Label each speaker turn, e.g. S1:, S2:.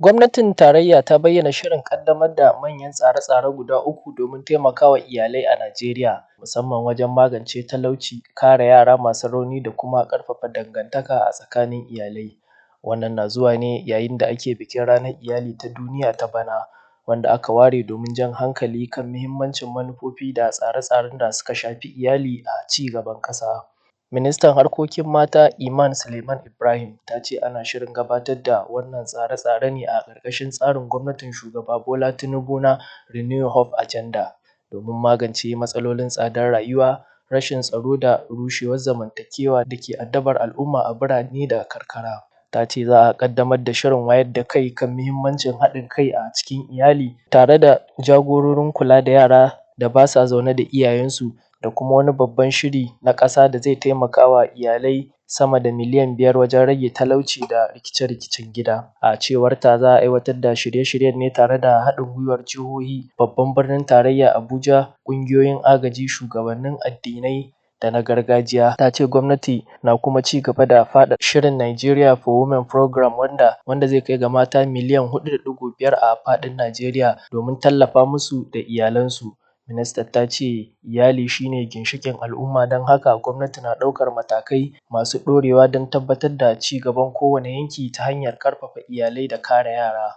S1: Gwamnatin tarayya ta bayyana shirin ƙaddamar da manyan tsare-tsare guda 3 domin taimakawa iyalai a Najeriya, musamman wajen magance talauci, kare yara masu rauni da kuma ƙarfafa dangantaka a tsakanin iyalai. Wannan na zuwa ne yayin da ake bikin ranar iyali ta duniya ta bana, wanda aka ware domin jan hankali kan muhimmancin manufofi da tsare-tsaren da suka shafi iyali a cigaban ƙasa. Ministan harkokin mata Iman Suleiman Ibrahim ta ce ana shirin gabatar da wannan tsare-tsare ne a ƙarƙashin tsarin gwamnatin shugaba Bola Tinubu na Renew Hope Agenda domin magance matsalolin tsadar rayuwa, rashin tsaro da rushewar zamantakewa da ke addabar al'umma a birane da karkara. Ta ce za a ƙaddamar da shirin wayar da kai kan muhimmancin haɗin kai a cikin iyali tare da jagororin kula da yara da ba sa zaune da iyayensu da kuma wani babban shiri na ƙasa da zai taimaka wa iyalai sama da miliyan 5 wajen rage talauci da rikice-rikicen gida. A cewarta za a aiwatar da shirye-shiryen ne tare da haɗin gwiwar jihohi, babban birnin tarayya Abuja, ƙungiyoyin agaji, shugabannin addinai da na gargajiya. Ta ce gwamnati na kuma ci gaba da faɗaɗa shirin Nigeria for Women Program wanda zai kai ga mata miliyan 4.5 a faɗin Najeriya domin tallafa musu da iyalansu. Ministar ta ce iyali shi ne ginshiƙin al'umma, don haka gwamnati na ɗaukar matakai masu ɗorewa don tabbatar da ci gaban kowane yanki ta hanyar ƙarfafa iyalai da kare yara.